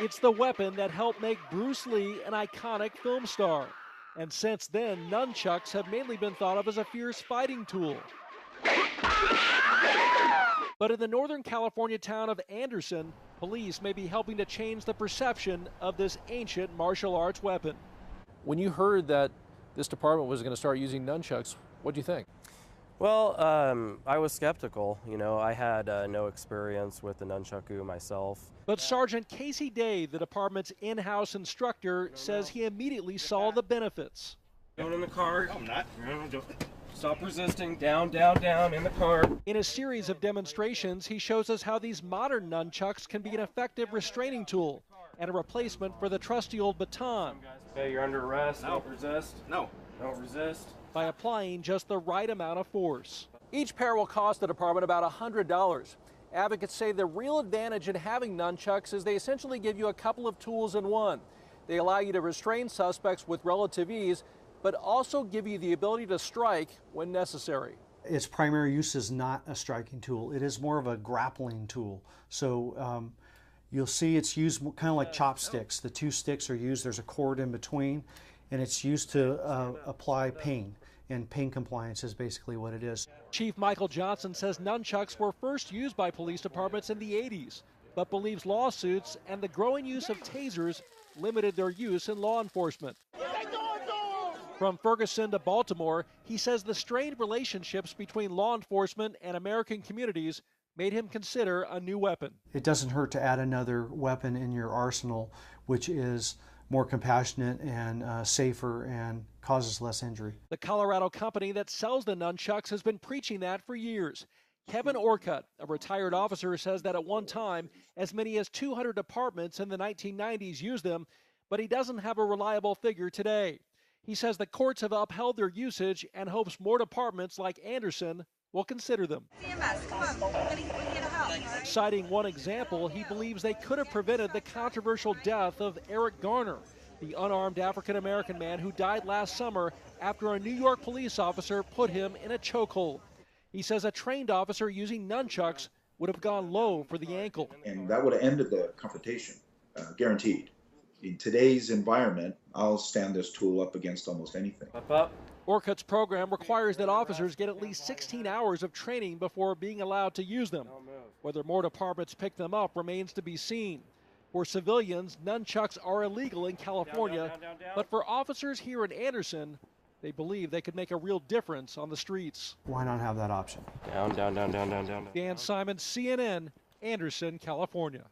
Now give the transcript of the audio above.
It's the weapon that helped make Bruce Lee an iconic film star. And since then, nunchucks have mainly been thought of as a fierce fighting tool. But in the Northern California town of Anderson, police may be helping to change the perception of this ancient martial arts weapon. When you heard that this department was going to start using nunchucks, what do you think? Well, I was skeptical. I had no experience with the nunchaku myself. But Sergeant Casey Day, the department's in-house instructor, says he immediately saw the benefits. Down in the car. No, I'm not. Stop resisting. Down, down, down in the car. In a series of demonstrations, he shows us how these modern nunchucks can be an effective restraining tool and a replacement for the trusty old baton. Okay, you're under arrest. No. Don't resist. No. Don't resist. By applying just the right amount of force. Each pair will cost the department about $100. Advocates say the real advantage in having nunchucks is they essentially give you a couple of tools in one. They allow you to restrain suspects with relative ease, but also give you the ability to strike when necessary. Its primary use is not a striking tool. It is more of a grappling tool. So you'll see it's used kind of like chopsticks. The two sticks are used, there's a cord in between, and it's used to apply pain. And pain compliance is basically what it is. Chief Michael Johnson says nunchucks were first used by police departments in the 80s, but believes lawsuits and the growing use of tasers limited their use in law enforcement. From Ferguson to Baltimore, he says the strained relationships between law enforcement and American communities made him consider a new weapon. It doesn't hurt to add another weapon in your arsenal, which is more compassionate and safer and causes less injury. The Colorado company that sells the nunchucks has been preaching that for years. Kevin Orcutt, a retired officer, says that at one time, as many as 200 departments in the 1990s used them, but he doesn't have a reliable figure today. He says the courts have upheld their usage and hopes more departments like Anderson will consider them. Citing one example, he believes they could have prevented the controversial death of Eric Garner, the unarmed African-American man who died last summer after a New York police officer put him in a chokehold. He says a trained officer using nunchucks would have gone low for the ankle. And that would have ended the confrontation, guaranteed. In today's environment, I'll stand this tool up against almost anything. Up. Orcutt's program requires that officers get at least 16 hours of training before being allowed to use them. Whether more departments pick them up remains to be seen. For civilians, nunchucks are illegal in California, but for officers here in Anderson, they believe they could make a real difference on the streets. Why not have that option? Down, down, down, down, down, down. Dan Simon, CNN, Anderson, California.